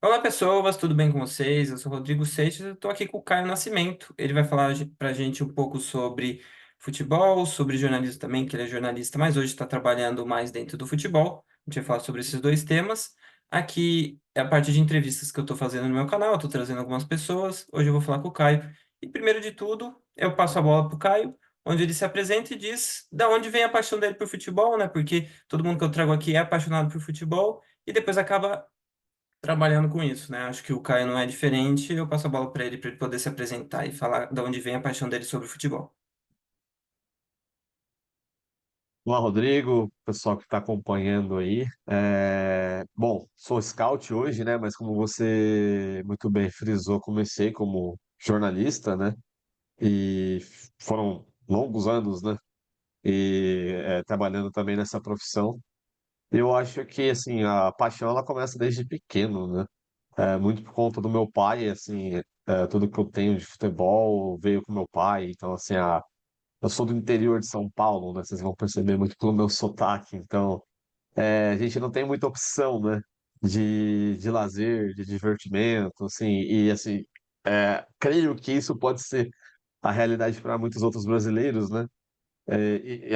Olá pessoas, tudo bem com vocês? Eu sou o Rodrigo Seixas, eu estou aqui com o Caio Nascimento. Ele vai falar para a gente um pouco sobre futebol, sobre jornalismo também, que ele é jornalista, mas hoje está trabalhando mais dentro do futebol. A gente vai falar sobre esses dois temas. Aqui é a parte de entrevistas que eu estou fazendo no meu canal, estou trazendo algumas pessoas. Hoje eu vou falar com o Caio. E primeiro de tudo, eu passo a bola para o Caio, onde ele se apresenta e diz da onde vem a paixão dele por futebol, né? Porque todo mundo que eu trago aqui é apaixonado por futebol e depois acaba trabalhando com isso, né? Acho que o Caio não é diferente. Eu passo a bola para ele poder se apresentar e falar de onde vem a paixão dele sobre futebol. Olá, Rodrigo, pessoal que está acompanhando aí. Bom, sou scout hoje, né? Mas como você muito bem frisou, comecei como jornalista, né? E foram longos anos, né? Trabalhando também nessa profissão. Eu acho que, assim, a paixão ela começa desde pequeno, né? Muito por conta do meu pai, assim, tudo que eu tenho de futebol veio com meu pai. Então, assim, eu sou do interior de São Paulo, né? Vocês vão perceber muito pelo meu sotaque. Então, a gente não tem muita opção, né? De lazer, de divertimento, assim. E, assim, creio que isso pode ser a realidade para muitos outros brasileiros, né?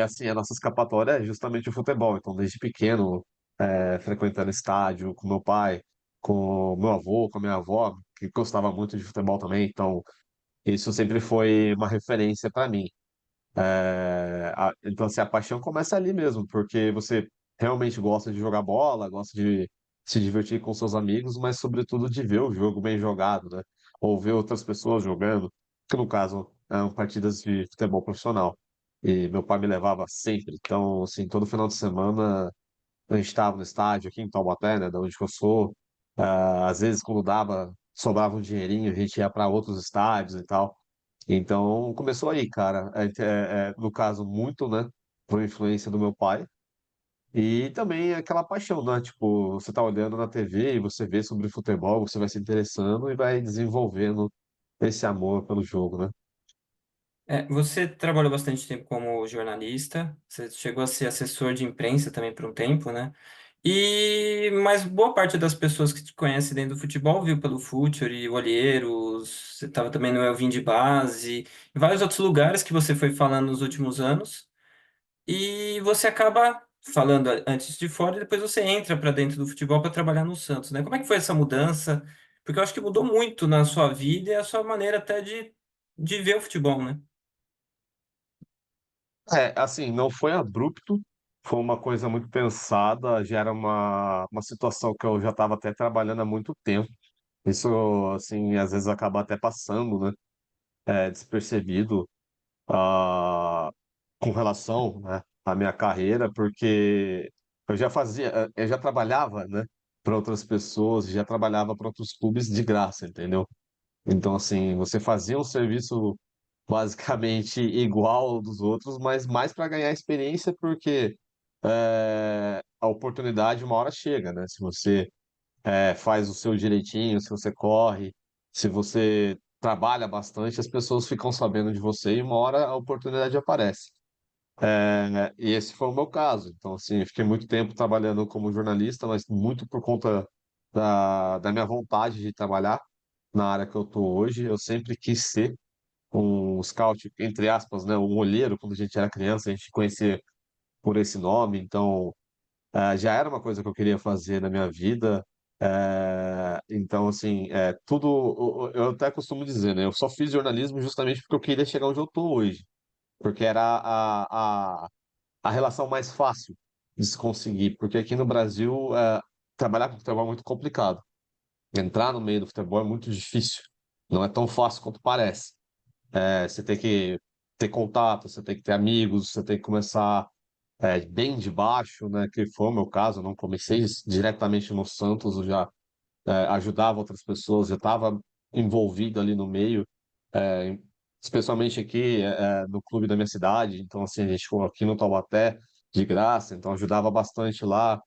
Assim, a nossa escapatória é justamente o futebol. Então, desde pequeno, frequentando estádio com meu pai, com meu avô, com a minha avó, que gostava muito de futebol também. Então, isso sempre foi uma referência para mim. Então, assim, a paixão começa ali mesmo, porque você realmente gosta de jogar bola, gosta de se divertir com seus amigos, mas, sobretudo, de ver o jogo bem jogado, né? Ou ver outras pessoas jogando, que no caso eram partidas de futebol profissional. E meu pai me levava sempre. Então, assim, todo final de semana a gente estava no estádio aqui em Taubaté, né, da onde que eu sou. Às vezes, quando dava, sobrava um dinheirinho, a gente ia para outros estádios e tal. Então, começou aí, cara. No caso, muito, né, por influência do meu pai. E também aquela paixão, né? Tipo, você tá olhando na TV e você vê sobre futebol, você vai se interessando e vai desenvolvendo esse amor pelo jogo, né? Você trabalhou bastante tempo como jornalista, você chegou a ser assessor de imprensa também por um tempo, né? Mas boa parte das pessoas que te conhecem dentro do futebol viu pelo Futuri, Olheiros, você estava também no Elvin de Base, e vários outros lugares que você foi falando nos últimos anos. E você acaba falando antes de fora e depois você entra para dentro do futebol para trabalhar no Santos, né? Como é que foi essa mudança? Porque eu acho que mudou muito na sua vida e a sua maneira até de ver o futebol, né? Assim, não foi abrupto, foi uma coisa muito pensada, já era uma situação que eu já estava até trabalhando há muito tempo. Isso, assim, às vezes acaba até passando, né? Despercebido ah, com relação, né, à minha carreira, porque eu já trabalhava, né, para outras pessoas, já trabalhava para outros clubes de graça, entendeu? Então, assim, você fazia um serviço basicamente igual ao dos outros, mas mais para ganhar experiência, porque a oportunidade uma hora chega, né? Se você faz o seu direitinho, se você corre, se você trabalha bastante, as pessoas ficam sabendo de você e uma hora a oportunidade aparece. E esse foi o meu caso. Então, assim, eu fiquei muito tempo trabalhando como jornalista, mas muito por conta da minha vontade de trabalhar na área que eu estou hoje. Eu sempre quis ser um scout, entre aspas, né, um olheiro, quando a gente era criança, a gente conhecia por esse nome. Então, já era uma coisa que eu queria fazer na minha vida. Então, assim, tudo. Eu até costumo dizer, né? Eu só fiz jornalismo justamente porque eu queria chegar onde eu estou hoje. Porque era a relação mais fácil de se conseguir. Porque aqui no Brasil, trabalhar com futebol é muito complicado. Entrar no meio do futebol é muito difícil. Não é tão fácil quanto parece. Você tem que ter contato, você tem que ter amigos, você tem que começar bem de baixo, né? Que foi o meu caso. Eu não comecei diretamente no Santos, eu já ajudava outras pessoas, já estava envolvido ali no meio, é, especialmente aqui no clube da minha cidade. Então, assim, a gente ficou aqui no Taubaté de graça, então ajudava bastante lá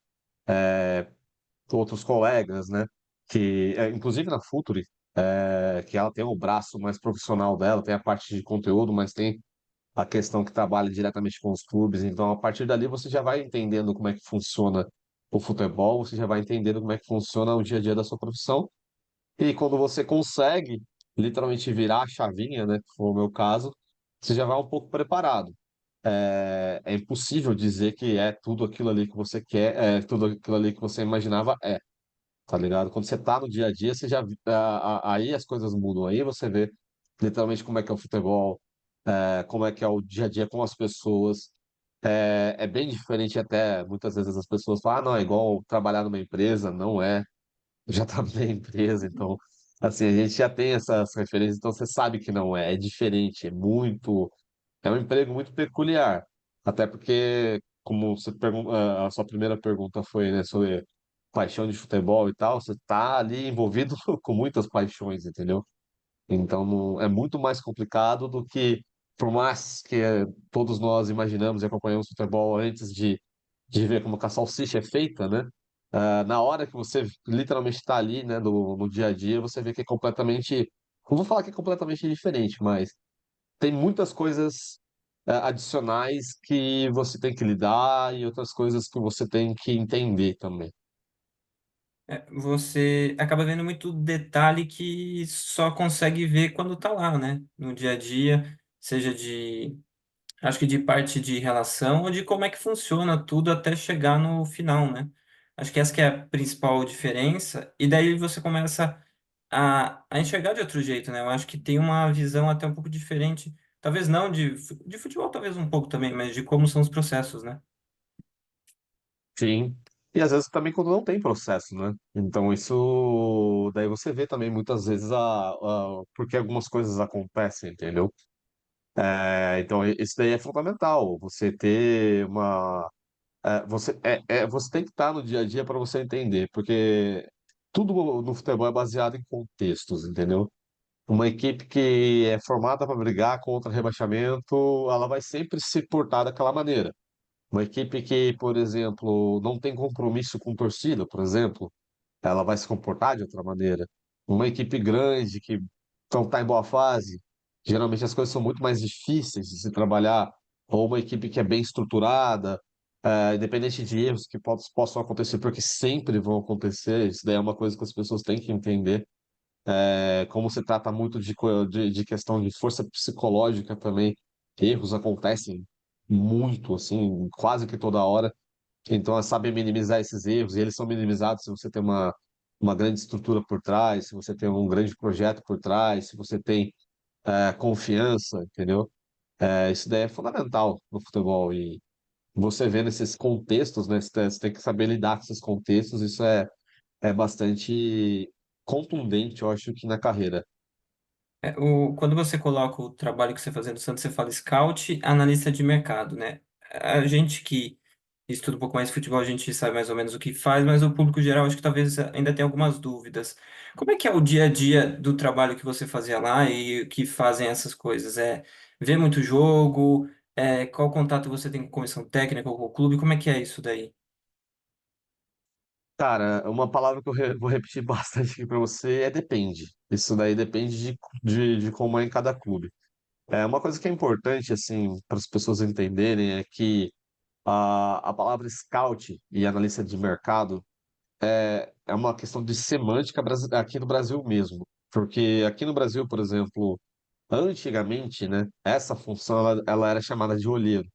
outros colegas, né? Inclusive na Futuri, que ela tem o braço mais profissional dela, tem a parte de conteúdo, mas tem a questão que trabalha diretamente com os clubes. Então, a partir dali, você já vai entendendo como é que funciona o futebol, você já vai entendendo como é que funciona o dia a dia da sua profissão. E quando você consegue literalmente virar a chavinha, né, que foi o meu caso, você já vai um pouco preparado. É impossível dizer que é tudo aquilo ali que você quer, é tudo aquilo ali que você imaginava, tá ligado? Quando você tá no dia a dia, você já, aí as coisas mudam, aí você vê literalmente como é que é o futebol, como é que é o dia a dia com as pessoas. É bem diferente até, muitas vezes as pessoas falam, ah, não, é igual trabalhar numa empresa, não é. Eu já trabalhei em empresa, então, assim, a gente já tem essas referências, então você sabe que não é, é diferente, é um emprego muito peculiar. Até porque, como você a sua primeira pergunta foi, né, sobre paixão de futebol e tal, você tá ali envolvido com muitas paixões, entendeu? Então, é muito mais complicado do que, por mais que todos nós imaginamos e acompanhamos futebol antes de ver como que a salsicha é feita, né? Na hora que você literalmente está ali, né, no dia a dia, você vê que é completamente. Não vou falar que é completamente diferente, mas tem muitas coisas adicionais que você tem que lidar e outras coisas que você tem que entender também. Você acaba vendo muito detalhe que só consegue ver quando tá lá, né? No dia a dia, seja de, acho que de parte de relação ou de como é que funciona tudo até chegar no final, né? Acho que essa que é a principal diferença, e daí você começa a enxergar de outro jeito, né? Eu acho que tem uma visão até um pouco diferente, talvez não de futebol, talvez um pouco também, mas de como são os processos, né? Sim. E às vezes também quando não tem processo, né? Então isso daí você vê também muitas vezes porque algumas coisas acontecem, entendeu? Então isso daí é fundamental. Você ter uma você tem que estar no dia a dia para você entender, porque tudo no futebol é baseado em contextos, entendeu? Uma equipe que é formada para brigar contra rebaixamento, ela vai sempre se portar daquela maneira. Uma equipe que, por exemplo, não tem compromisso com torcida, por exemplo, ela vai se comportar de outra maneira. Uma equipe grande que não está em boa fase, geralmente as coisas são muito mais difíceis de se trabalhar. Ou uma equipe que é bem estruturada, independente de erros que possam acontecer, porque sempre vão acontecer, isso daí é uma coisa que as pessoas têm que entender. Como se trata muito de questão de força psicológica também, erros acontecem muito, assim, quase que toda hora. Então, é saber minimizar esses erros, e eles são minimizados se você tem uma grande estrutura por trás, se você tem um grande projeto por trás, se você tem confiança, entendeu? Isso daí é fundamental no futebol. E você vendo esses contextos, né? Você tem que saber lidar com esses contextos, isso é bastante contundente, eu acho que na carreira. Quando você coloca o trabalho que você faz no Santos, você fala scout, analista de mercado, né? A gente que estuda um pouco mais de futebol, a gente sabe mais ou menos o que faz, mas o público geral acho que talvez ainda tenha algumas dúvidas. Como é que é o dia a dia do trabalho que você fazia lá e que fazem essas coisas? Ver muito jogo? Qual contato você tem com a comissão técnica ou com o clube? Como é que é isso daí? Cara, uma palavra que eu vou repetir bastante aqui para você é depende. Isso daí depende de como é em cada clube. Uma coisa que é importante, assim, para as pessoas entenderem é que a palavra scout e analista de mercado é uma questão de semântica aqui no Brasil mesmo. Porque aqui no Brasil, por exemplo, antigamente, né, essa função ela era chamada de olheiro.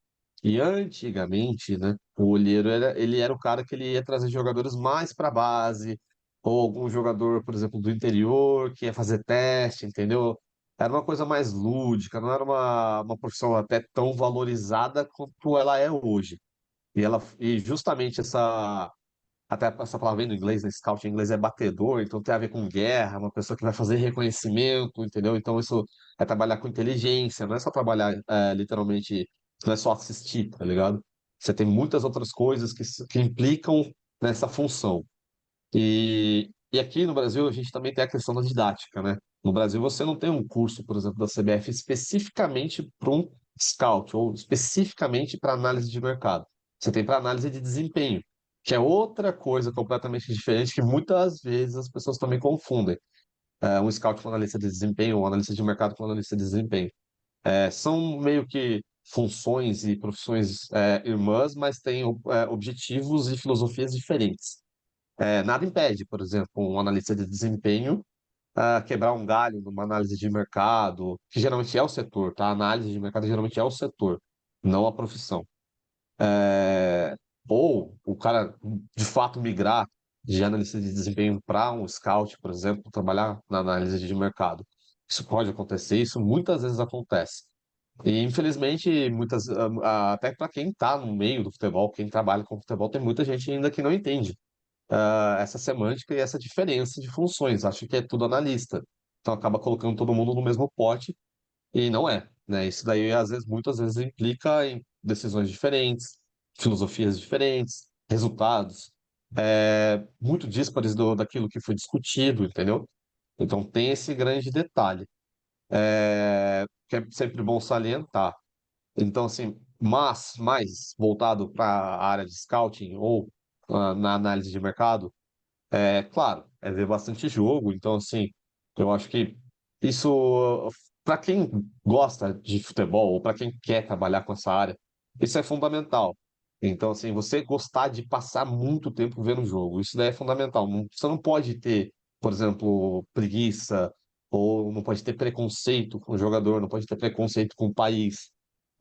E antigamente, né, o olheiro ele era o cara que ele ia trazer jogadores mais para base, ou algum jogador, por exemplo, do interior, que ia fazer teste, entendeu? Era uma coisa mais lúdica, não era uma profissão até tão valorizada quanto ela é hoje. E justamente até essa palavra vem do inglês, né? Scout em inglês é batedor, então tem a ver com guerra, uma pessoa que vai fazer reconhecimento, entendeu? Então isso é trabalhar com inteligência, não é só trabalhar literalmente, não é só assistir, tá ligado? Você tem muitas outras coisas que implicam nessa função. E aqui no Brasil a gente também tem a questão da didática, né? No Brasil você não tem um curso, por exemplo, da CBF especificamente para um scout ou especificamente para análise de mercado. Você tem para análise de desempenho, que é outra coisa completamente diferente que muitas vezes as pessoas também confundem. Um scout com analista de desempenho ou um analista de mercado com analista de desempenho. São meio que funções e profissões irmãs, mas têm objetivos e filosofias diferentes. Nada impede, por exemplo, um analista de desempenho quebrar um galho numa análise de mercado, que geralmente é o setor, tá? A análise de mercado geralmente é o setor, não a profissão. É, ou o cara, de fato, migrar de analista de desempenho para um scout, por exemplo, trabalhar na análise de mercado. Isso pode acontecer, isso muitas vezes acontece. E, infelizmente, até para quem está no meio do futebol, quem trabalha com futebol, tem muita gente ainda que não entende essa semântica e essa diferença de funções. Acho que é tudo analista. Então acaba colocando todo mundo no mesmo pote e não é, né? Isso daí, às vezes, muitas vezes implica em decisões diferentes, filosofias diferentes, resultados muito díspares daquilo que foi discutido, entendeu? Então tem esse grande detalhe, que é sempre bom salientar. Então, assim, mas mais voltado para a área de scouting ou na análise de mercado, claro, ver bastante jogo, então assim, eu acho que isso, para quem gosta de futebol ou para quem quer trabalhar com essa área, isso é fundamental. Então, assim, você gostar de passar muito tempo vendo o jogo, isso daí é fundamental. Você não pode ter, por exemplo, preguiça, ou não pode ter preconceito com o jogador, não pode ter preconceito com o país,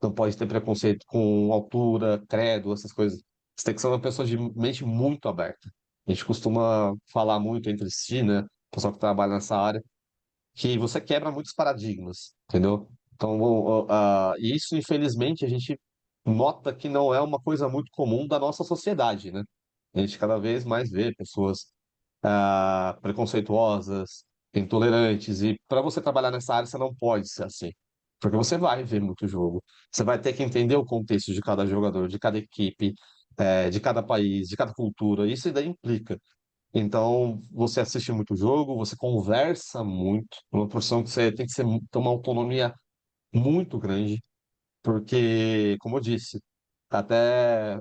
não pode ter preconceito com altura, credo, essas coisas. Você tem que ser uma pessoa de mente muito aberta. A gente costuma falar muito entre si, né? O pessoal que trabalha nessa área, que você quebra muitos paradigmas, entendeu? Então, isso, infelizmente, a gente nota que não é uma coisa muito comum da nossa sociedade, né? A gente cada vez mais vê pessoas preconceituosas, intolerantes, e para você trabalhar nessa área, você não pode ser assim. Porque você vai ver muito jogo. Você vai ter que entender o contexto de cada jogador, de cada equipe, de cada país, de cada cultura. Isso daí implica. Então, você assiste muito jogo, você conversa muito, uma profissão que você tem que ter uma autonomia muito grande, porque, como eu disse, até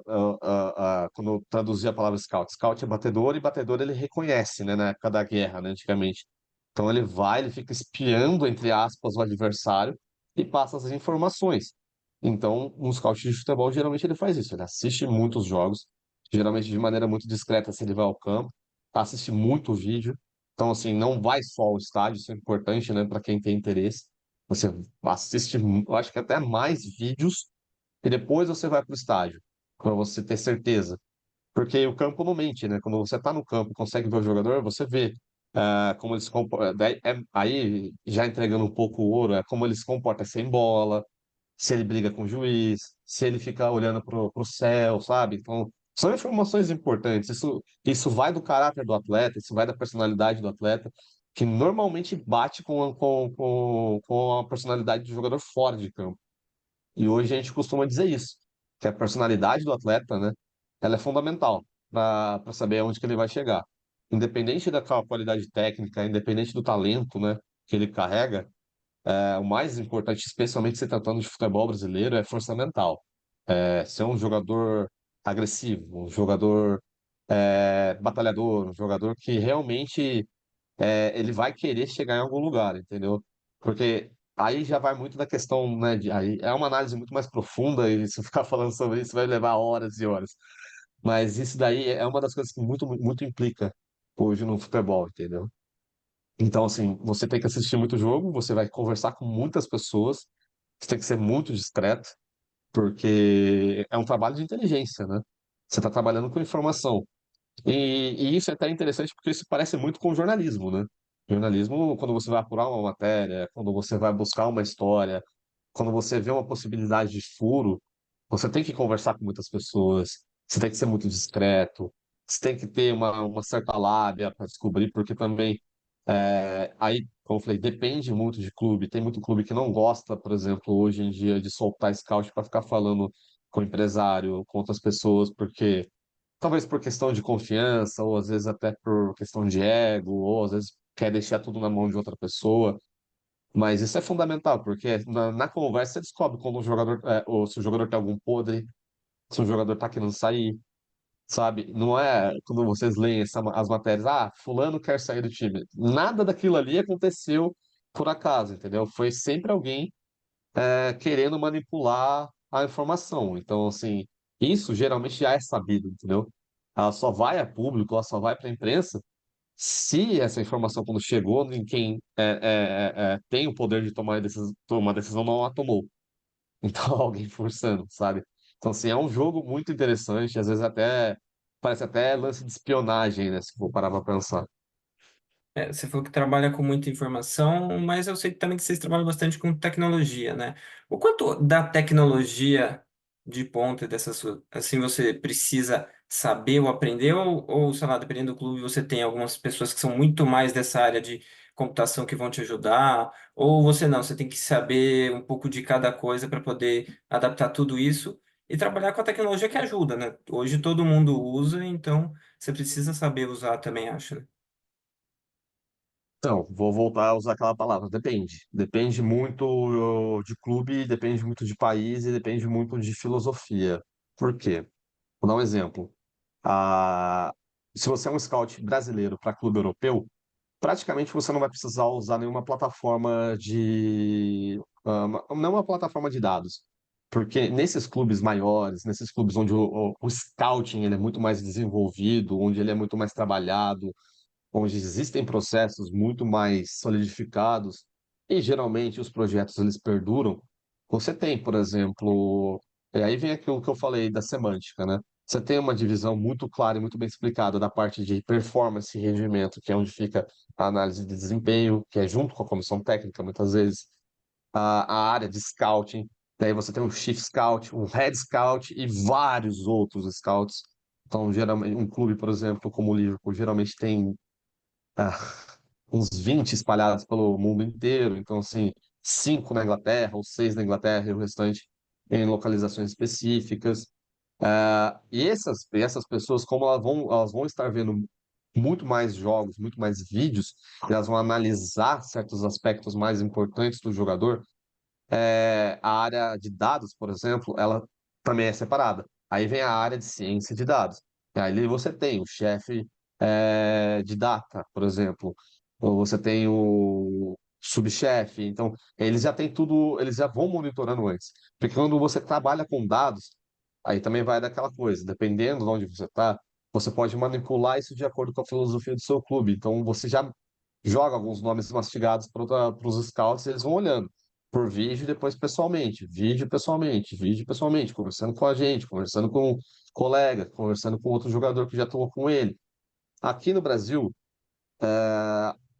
quando eu traduzi a palavra scout é batedor, e batedor ele reconhece, né, na época da guerra, né, antigamente. Então ele fica espiando, entre aspas, o adversário e passa as informações. Então, um scout de futebol, geralmente ele faz isso, ele assiste muitos jogos, geralmente de maneira muito discreta, se ele vai ao campo, assiste muito vídeo. Então, assim, não vai só ao estádio, isso é importante, né, para quem tem interesse. Você assiste, eu acho que até mais vídeos e depois você vai para o estádio, para você ter certeza. Porque o campo não mente, né? Quando você está no campo e consegue ver o jogador, você vê como ele se comporta. Aí, já entregando um pouco o ouro, é como ele se comporta sem bola, se ele briga com o juiz, se ele fica olhando para o céu, sabe? Então, são informações importantes. Isso vai do caráter do atleta, isso vai da personalidade do atleta, que normalmente bate com a personalidade do jogador fora de campo. E hoje a gente costuma dizer isso, que a personalidade do atleta, né, ela é fundamental para saber aonde que ele vai chegar. Independente da qualidade técnica, independente do talento, né, que ele carrega, o mais importante, especialmente se tratando de futebol brasileiro, é força mental. Ser um jogador agressivo, um jogador batalhador, um jogador que realmente ele vai querer chegar em algum lugar, entendeu? Porque aí já vai muito da questão, né, aí é uma análise muito mais profunda e se eu ficar falando sobre isso vai levar horas e horas. Mas isso daí é uma das coisas que muito implica hoje no futebol, entendeu? Então, assim, você tem que assistir muito jogo, você vai conversar com muitas pessoas, você tem que ser muito discreto, porque é um trabalho de inteligência, né? Você está trabalhando com informação. E isso é até interessante porque isso parece muito com jornalismo, né? Jornalismo, quando você vai apurar uma matéria, quando você vai buscar uma história, quando você vê uma possibilidade de furo, você tem que conversar com muitas pessoas, você tem que ser muito discreto, você tem que ter uma certa lábia para descobrir, porque também, aí, como eu falei, depende muito de clube. Tem muito clube que não gosta, por exemplo, hoje em dia, de soltar scout para ficar falando com o empresário, com outras pessoas, porque talvez por questão de confiança, ou às vezes até por questão de ego, ou às vezes quer deixar tudo na mão de outra pessoa. Mas isso é fundamental, porque na conversa você descobre quando o jogador, ou se o jogador tem algum podre, se o jogador tá querendo sair, sabe? Não é quando vocês leem as matérias, fulano quer sair do time. Nada daquilo ali aconteceu por acaso, entendeu? Foi sempre alguém querendo manipular a informação. Então, assim, isso geralmente já é sabido, entendeu? Ela só vai a público, ela só vai para a imprensa se essa informação, quando chegou em quem tem o poder de tomar decisão, não a tomou. Então, alguém forçando, sabe? Então, assim, é um jogo muito interessante, às vezes até parece até lance de espionagem, né? Se for parar pra pensar. Você falou que trabalha com muita informação, mas eu sei também que vocês trabalham bastante com tecnologia, né? O quanto da tecnologia de ponta dessas, assim, você precisa saber ou aprender, ou, sei lá, dependendo do clube, você tem algumas pessoas que são muito mais dessa área de computação que vão te ajudar, ou você não, você tem que saber um pouco de cada coisa para poder adaptar tudo isso e trabalhar com a tecnologia que ajuda, né? Hoje todo mundo usa, então você precisa saber usar também, acho, né? Então, vou voltar a usar aquela palavra, depende. Depende muito de clube, depende muito de país e depende muito de filosofia. Por quê? Vou dar um exemplo. Ah, se você é um scout brasileiro para clube europeu, praticamente você não vai precisar usar nenhuma plataforma não uma plataforma de dados. Porque nesses clubes maiores, nesses clubes onde o scouting ele é muito mais desenvolvido, onde ele é muito mais trabalhado, onde existem processos muito mais solidificados e geralmente os projetos eles perduram, você tem, por exemplo, aí vem aquilo que eu falei da semântica, né? Você tem uma divisão muito clara e muito bem explicada da parte de performance e rendimento, que é onde fica a análise de desempenho, que é junto com a comissão técnica, muitas vezes, a área de scouting. Daí você tem um chief scout, um head scout e vários outros scouts. Então, geralmente, um clube, por exemplo, como o Liverpool, geralmente tem ah, uns 20 espalhados pelo mundo inteiro. Então, assim, cinco na Inglaterra, ou seis na Inglaterra e o restante em localizações específicas. E essas pessoas, como elas vão estar vendo muito mais jogos, muito mais vídeos, elas vão analisar certos aspectos mais importantes do jogador. A área de dados, por exemplo, ela também é separada. Aí vem a área de ciência de dados. E aí você tem o chefe de data, por exemplo, ou você tem o subchefe. Então, eles já têm tudo, eles já vão monitorando antes. Porque quando você trabalha com dados, aí também vai daquela coisa, dependendo de onde você está, você pode manipular isso de acordo com a filosofia do seu clube. Então, você já joga alguns nomes mastigados para os scouts e eles vão olhando por vídeo e depois pessoalmente, vídeo pessoalmente, vídeo pessoalmente, conversando com a gente, conversando com um colega, conversando com outro jogador que já atuou com ele. Aqui no Brasil,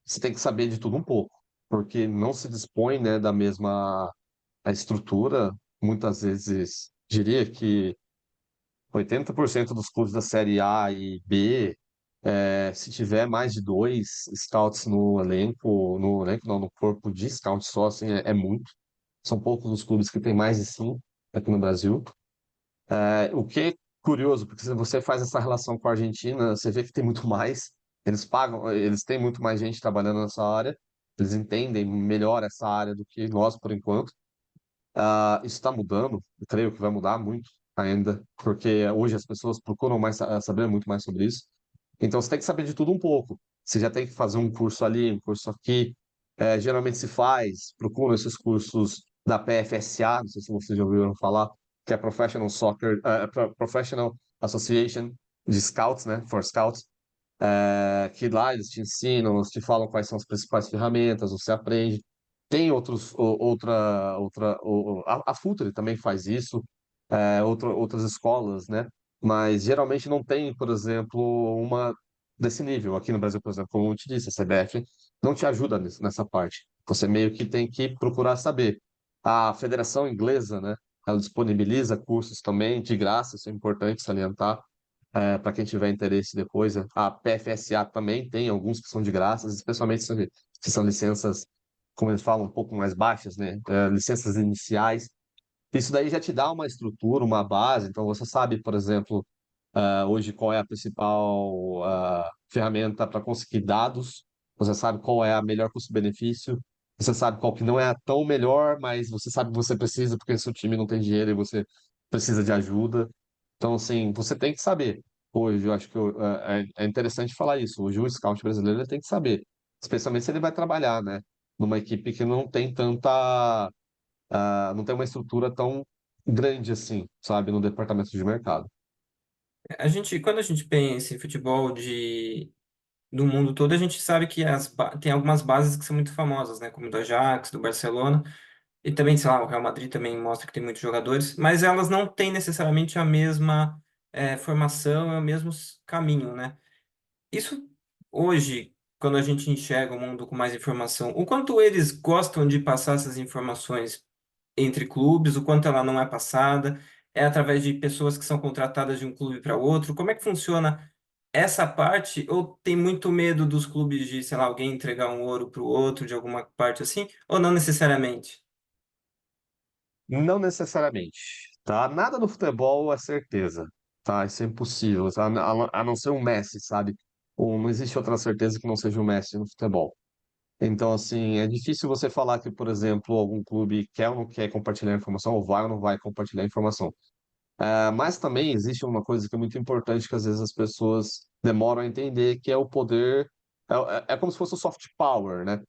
você tem que saber de tudo um pouco, porque não se dispõe, né, da mesma a estrutura, muitas vezes, diria que 80% dos clubes da Série A e B, se tiver mais de dois scouts no elenco não, no corpo de scout só, assim, é muito. São poucos os clubes que têm mais de cinco aqui no Brasil. O que é curioso, porque se você faz essa relação com a Argentina, você vê que tem muito mais. Eles pagam, eles têm muito mais gente trabalhando nessa área. Eles entendem melhor essa área do que nós, por enquanto. Isso está mudando, eu creio que vai mudar muito ainda, porque hoje as pessoas procuram saber muito mais sobre isso. Então você tem que saber de tudo um pouco. Você já tem que fazer um curso ali, um curso aqui. Geralmente se faz, procura esses cursos da PFSA, não sei se vocês já ouviram falar, que é Professional Association de Scouts, né, for Scouts, que lá eles te ensinam, eles te falam quais são as principais ferramentas, você aprende. Tem a Futre também faz isso, outras escolas, né? Mas geralmente não tem, por exemplo, uma desse nível. Aqui no Brasil, por exemplo, como eu te disse, a CBF não te ajuda nessa parte. Você meio que tem que procurar saber. A Federação Inglesa, né? Ela disponibiliza cursos também de graça, isso é importante salientar para quem tiver interesse depois. A PFSA também tem alguns que são de graça, especialmente se são licenças, como eles falam, um pouco mais baixas, né? Licenças iniciais. Isso daí já te dá uma estrutura, uma base. Então, você sabe, por exemplo, hoje qual é a principal ferramenta para conseguir dados, você sabe qual é a melhor custo-benefício, você sabe qual que não é tão melhor, mas você sabe que você precisa porque seu time não tem dinheiro e você precisa de ajuda. Então, assim, você tem que saber. Hoje, eu acho que é interessante falar isso. Hoje, o scout brasileiro ele tem que saber, especialmente se ele vai trabalhar, né, numa equipe que não tem tanta não tem uma estrutura tão grande assim, sabe, no departamento de mercado. Quando a gente pensa em futebol do mundo todo, a gente sabe que tem algumas bases que são muito famosas, né? Como do Ajax, do Barcelona, e também, sei lá, o Real Madrid também mostra que tem muitos jogadores, mas elas não têm necessariamente a mesma formação, é o mesmo caminho, né? Isso hoje, quando a gente enxerga o mundo com mais informação, o quanto eles gostam de passar essas informações entre clubes, o quanto ela não é passada, é através de pessoas que são contratadas de um clube para outro, como é que funciona essa parte? Ou tem muito medo dos clubes de, sei lá, alguém entregar um ouro para o outro, de alguma parte assim, ou não necessariamente? Não necessariamente, tá? Nada no futebol é certeza, tá? Isso é impossível, tá? A não ser um Messi, sabe? Ou não existe outra certeza que não seja o Messi no futebol. Então, assim, é difícil você falar que, por exemplo, algum clube quer ou não quer compartilhar informação, ou vai ou não vai compartilhar informação. Mas também existe uma coisa que é muito importante que às vezes as pessoas demoram a entender, que é o poder, é como se fosse o soft power, né?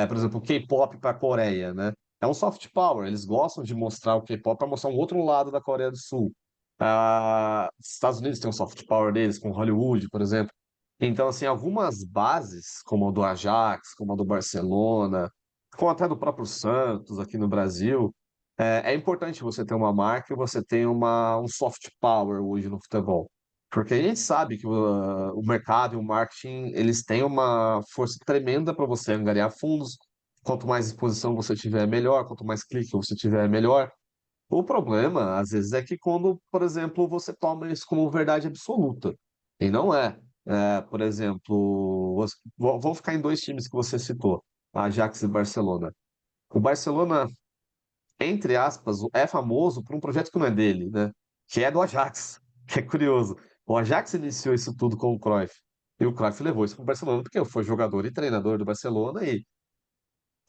Por exemplo, o K-pop para a Coreia, né? É um soft power, eles gostam de mostrar o K-pop para mostrar um outro lado da Coreia do Sul. Os Estados Unidos tem um soft power deles, com Hollywood, por exemplo. Então, assim, algumas bases, como a do Ajax, como a do Barcelona, como até do próprio Santos aqui no Brasil, é importante você ter uma marca e você ter um soft power hoje no futebol. Porque a gente sabe que o mercado e o marketing, eles têm uma força tremenda para você angariar fundos. Quanto mais exposição você tiver, melhor. Quanto mais clique você tiver, melhor. O problema, às vezes, é que quando, por exemplo, você toma isso como verdade absoluta. E não é. Por exemplo, vamos ficar em dois times que você citou, Ajax e Barcelona. O Barcelona, entre aspas, é famoso por um projeto que não é dele, né? Que é do Ajax, que é curioso. O Ajax iniciou isso tudo com o Cruyff. E o Cruyff levou isso para o Barcelona, porque foi jogador e treinador do Barcelona e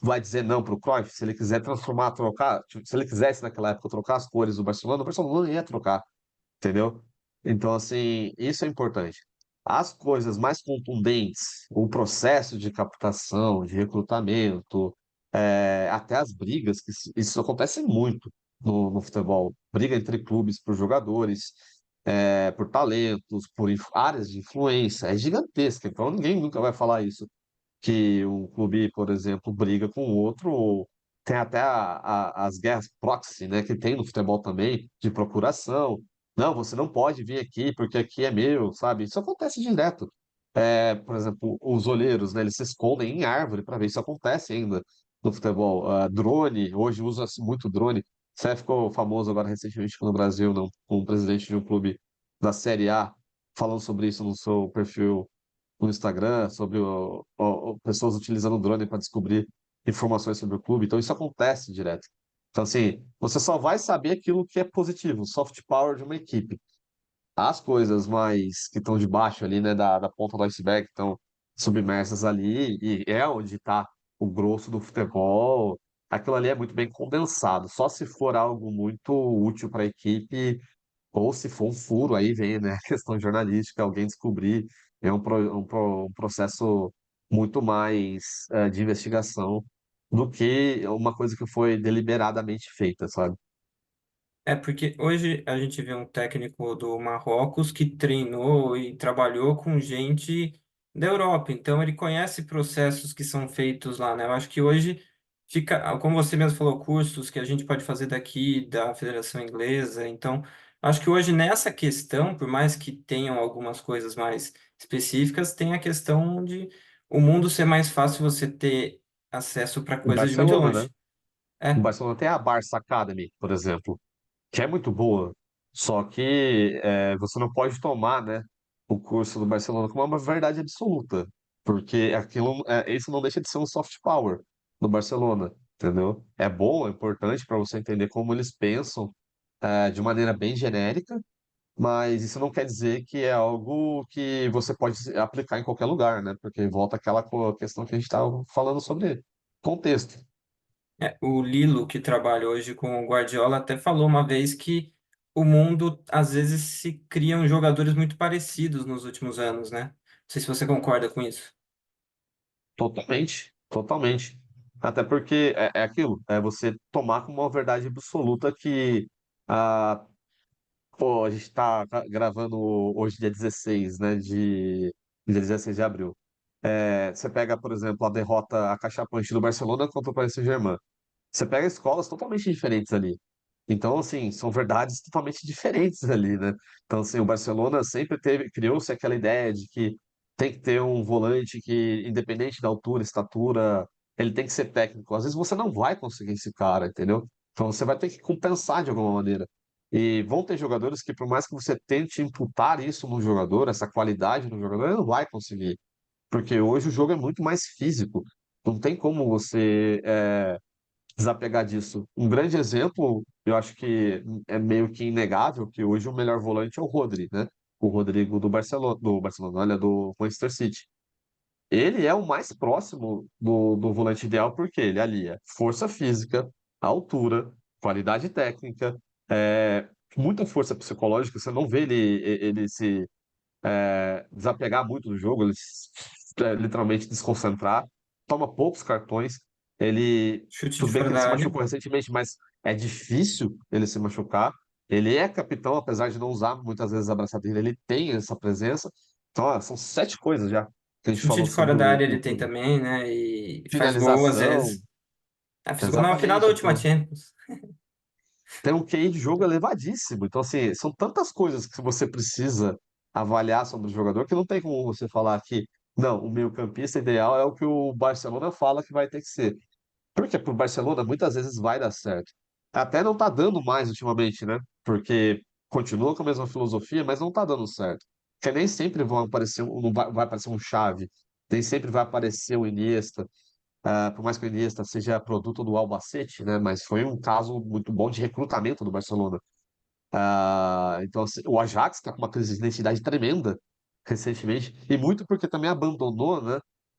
vai dizer não para o Cruyff se ele quiser transformar, trocar, tipo, se ele quisesse naquela época trocar as cores do Barcelona, o Barcelona não ia trocar, entendeu? Então, assim, isso é importante. As coisas mais contundentes, o processo de captação, de recrutamento, até as brigas, isso acontece muito no futebol. Briga entre clubes por jogadores, por talentos, áreas de influência, é gigantesca. Então ninguém nunca vai falar isso que um clube, por exemplo, briga com o outro, ou tem até as guerras proxy, né, que tem no futebol também, de procuração. Não, você não pode vir aqui porque aqui é meu, sabe? Isso acontece direto. Por exemplo, os olheiros, né, eles se escondem em árvore para ver isso acontece ainda no futebol. Drone, hoje usa-se muito drone. Você ficou famoso agora recentemente aqui no Brasil, não, com um presidente de um clube da Série A falando sobre isso no seu perfil no Instagram sobre pessoas utilizando o drone para descobrir informações sobre o clube. Então, isso acontece direto. Então, assim, você só vai saber aquilo que é positivo, o soft power de uma equipe. As coisas mais que estão debaixo ali, né, da ponta do iceberg, que estão submersas ali, e é onde está o grosso do futebol. Aquilo ali é muito bem condensado. Só se for algo muito útil para a equipe ou se for um furo, aí vem, né, a questão jornalística, alguém descobrir, um processo muito mais de investigação do que uma coisa que foi deliberadamente feita, sabe? É porque hoje a gente vê um técnico do Marrocos que treinou e trabalhou com gente da Europa, então ele conhece processos que são feitos lá, né? Eu acho que hoje fica, como você mesmo falou, cursos que a gente pode fazer daqui da Federação Inglesa. Então, acho que hoje nessa questão, por mais que tenham algumas coisas mais específicas, tem a questão de o mundo ser mais fácil você ter acesso para O coisas de muito Barcelona, né? longe. O É. Barcelona tem a Barça Academy, por exemplo, que é muito boa, só que você não pode tomar, né, o curso do Barcelona como uma verdade absoluta, porque isso não deixa de ser um soft power do Barcelona, entendeu? É bom, é importante para você entender como eles pensam, de maneira bem genérica, mas isso não quer dizer que é algo que você pode aplicar em qualquer lugar, né? Porque volta àquela questão que a gente estava falando sobre contexto. O Lilo, que trabalha hoje com o Guardiola, até falou uma vez que o mundo, às vezes, se criam jogadores muito parecidos nos últimos anos, né? Não sei se você concorda com isso. Totalmente, totalmente. Até porque é aquilo, é você tomar como uma verdade absoluta que ah, pô, a gente está gravando hoje dia 16, né, dia 16 de abril. Você pega, por exemplo, a derrota acachapante do Barcelona contra o Paris Saint-Germain. Você pega escolas totalmente diferentes ali. Então, assim, são verdades totalmente diferentes ali, né? Então, assim, o Barcelona sempre criou-se aquela ideia de que tem que ter um volante que, independente da altura, estatura, ele tem que ser técnico. Às vezes você não vai conseguir esse cara, entendeu? Então você vai ter que compensar de alguma maneira. E vão ter jogadores que, por mais que você tente imputar isso no jogador, essa qualidade no jogador, ele não vai conseguir. Porque hoje o jogo é muito mais físico. Não tem como você desapegar disso. Um grande exemplo, eu acho que é meio que inegável, que hoje o melhor volante é o Rodri, né? O Rodrigo do Barcelona, olha, do Manchester City. Ele é o mais próximo do volante ideal porque ele alia força física, altura, qualidade técnica, é, muita força psicológica. Você não vê ele se desapegar muito do jogo, ele literalmente desconcentrar, toma poucos cartões. Ele, Chute de tudo bem fora que ele da se área. machucou recentemente, mas é difícil ele se machucar. Ele é capitão, apesar de não usar muitas vezes a braçadeira, ele tem essa presença. Então, ó, são 7 coisas já que a gente Chute falou de fora sobre da área o ele tem Pedro. também, né? E faz gol às Finalização, vezes. Ah, fez gol na final da exatamente. última Então, Champions. tem um QI de jogo elevadíssimo. Então, assim, são tantas coisas que você precisa avaliar sobre o jogador que não tem como você falar que, não, o meio-campista ideal é o que o Barcelona fala que vai ter que ser. Porque pro Barcelona muitas vezes vai dar certo. Até não tá dando mais ultimamente, né? Porque continua com a mesma filosofia, mas não tá dando certo. Porque nem sempre vão aparecer, não vai aparecer um Xavi, nem sempre vai aparecer o Iniesta. Por mais que o Iniesta seja produto do Albacete, né? Mas foi um caso muito bom de recrutamento do Barcelona. Então, assim, o Ajax está com uma crise de identidade tremenda recentemente, e muito porque também abandonou, né?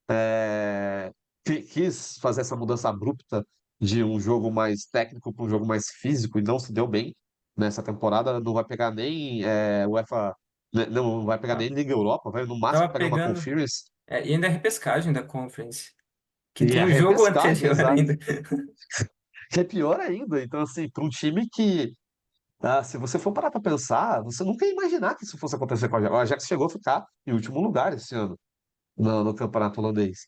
É, quis fazer essa mudança abrupta de um jogo mais técnico para um jogo mais físico e não se deu bem nessa temporada. Não vai pegar nem UEFA, né, não vai pegar nem Ah, Liga Europa, vai no máximo tava pegar uma pegando. Conference E ainda é repescagem da Conference. Que e tem a um jogo repescagem, anterior exato. ainda. Que é pior ainda. Então, assim, para um time que se você for parar para pensar, você nunca ia imaginar que isso fosse acontecer com o Ajax. O Ajax chegou a ficar em último lugar esse ano no campeonato holandês.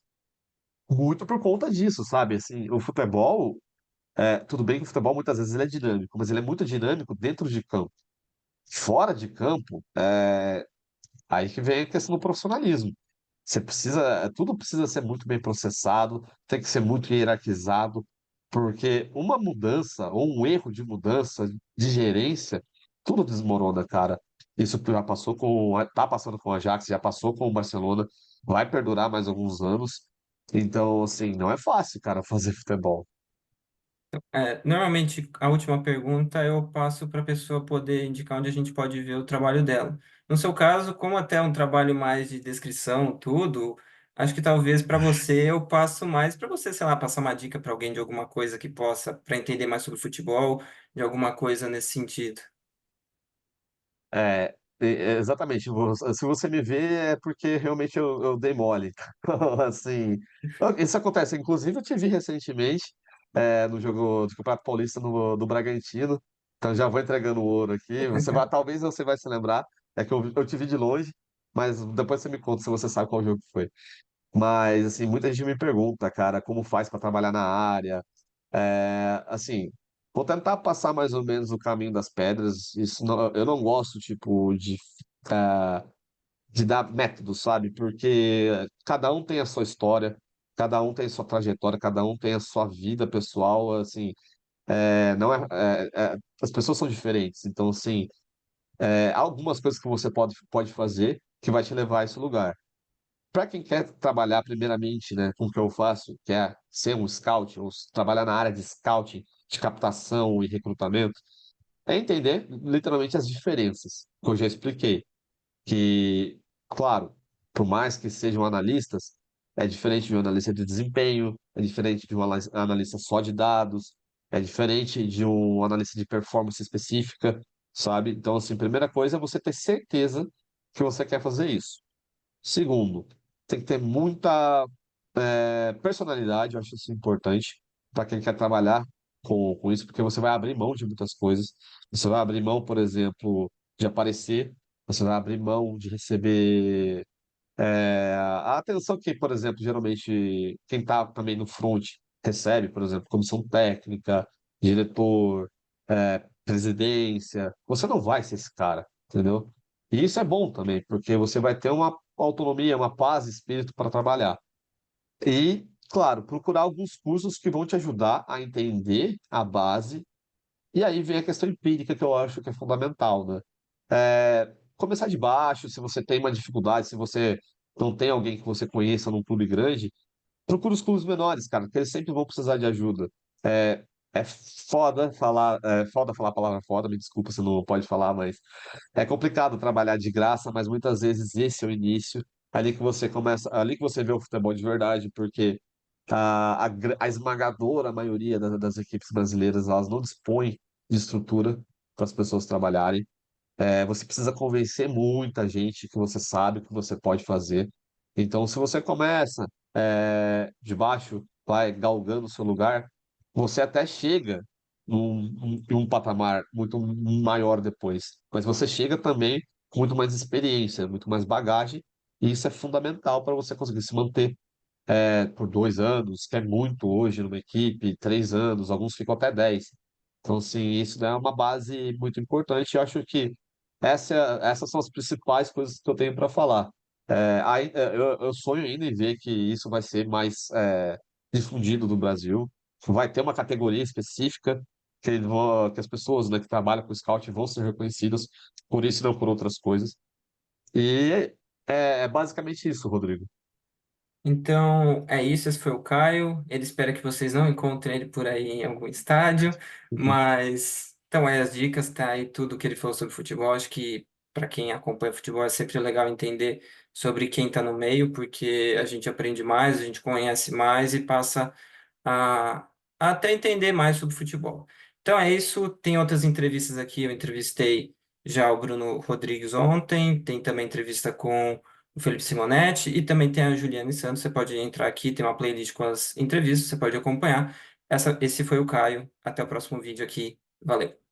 Muito por conta disso, sabe? Assim, o futebol, tudo bem que o futebol muitas vezes ele é dinâmico, mas ele é muito dinâmico dentro de campo. Fora de campo, aí que vem a questão do profissionalismo. Você precisa, tudo precisa ser muito bem processado, tem que ser muito hierarquizado, porque uma mudança ou um erro de mudança de gerência, tudo desmorona, cara. Isso já passou tá passando com o Ajax, já passou com o Barcelona, vai perdurar mais alguns anos. Então, assim, não é fácil, cara, fazer futebol. Normalmente, a última pergunta eu passo para a pessoa poder indicar onde a gente pode ver o trabalho dela. No seu caso, como até é um trabalho mais de descrição, tudo, acho que talvez para você eu passo mais para você, sei lá, passar uma dica para alguém de alguma coisa que possa, para entender mais sobre futebol, de alguma coisa nesse sentido. Exatamente. Se você me vê, é porque realmente eu dei mole. Então, assim, isso acontece. Inclusive, eu te vi recentemente no jogo do Campeonato Paulista do Bragantino. Então, já vou entregando o ouro aqui. Talvez você vai se lembrar. É que eu te vi de longe, mas depois você me conta se você sabe qual jogo foi. Mas, assim, muita gente me pergunta, cara, como faz para trabalhar na área. Assim, vou tentar passar mais ou menos o caminho das pedras. Eu não gosto, tipo, de dar método, sabe? Porque cada um tem a sua história, cada um tem a sua trajetória, cada um tem a sua vida pessoal, assim, não as pessoas são diferentes. Então, assim, há algumas coisas que você pode fazer que vai te levar a esse lugar. Para quem quer trabalhar primeiramente, né, com o que eu faço, que é ser um scout, ou trabalhar na área de scouting, de captação e recrutamento, é entender literalmente as diferenças, que eu já expliquei. Que, claro, por mais que sejam analistas, é diferente de um analista de desempenho, é diferente de um analista só de dados, é diferente de um analista de performance específica, sabe? Então, assim, primeira coisa é você ter certeza que você quer fazer isso. Segundo, tem que ter muita. Personalidade, eu acho isso importante para quem quer trabalhar com isso, porque você vai abrir mão de muitas coisas. Você vai abrir mão, por exemplo, de aparecer, você vai abrir mão de receber a atenção que, por exemplo, geralmente quem está também no front recebe, por exemplo, comissão técnica, diretor, presidência. Você não vai ser esse cara, entendeu? E isso é bom também, porque você vai ter uma autonomia, uma paz de espírito para trabalhar. E, claro, procurar alguns cursos que vão te ajudar a entender a base. E aí vem a questão empírica, que eu acho que é fundamental, né? Começar de baixo, se você tem uma dificuldade, se você não tem alguém que você conheça num clube grande, procura os clubes menores, cara, porque eles sempre vão precisar de ajuda. É foda falar a palavra foda, me desculpa se não pode falar, mas é complicado trabalhar de graça, mas muitas vezes esse é o início, ali que você começa, ali que você vê o futebol de verdade, porque a esmagadora maioria das equipes brasileiras, elas não dispõem de estrutura para as pessoas trabalharem. Você precisa convencer muita gente que você sabe que você pode fazer. Então, se você começa de baixo, vai galgando o seu lugar, você até chega em um patamar muito maior depois. Mas você chega também com muito mais experiência, muito mais bagagem, e isso é fundamental para você conseguir se manter por 2 anos, que é muito hoje numa equipe, 3 anos, alguns ficam até 10. Então, assim, isso é uma base muito importante. Eu acho que essas são as principais coisas que eu tenho para falar. Eu sonho ainda em ver que isso vai ser mais difundido no Brasil. Vai ter uma categoria específica que as pessoas, né, que trabalham com scout vão ser reconhecidas por isso e não por outras coisas. E é basicamente isso, Rodrigo. Então, é isso. Esse foi o Caio. Ele espera que vocês não encontrem ele por aí em algum estádio, mas então é as dicas, tá aí tudo que ele falou sobre futebol. Acho que para quem acompanha futebol é sempre legal entender sobre quem está no meio, porque a gente aprende mais, a gente conhece mais e passa a, a até entender mais sobre futebol. Então é isso. Tem outras entrevistas aqui. Eu entrevistei já o Bruno Rodrigues ontem, tem também entrevista com o Felipe Simonetti e também tem a Juliane Santos. Você pode entrar aqui, tem uma playlist com as entrevistas, você pode acompanhar. Esse foi o Caio. Até o próximo vídeo aqui. Valeu.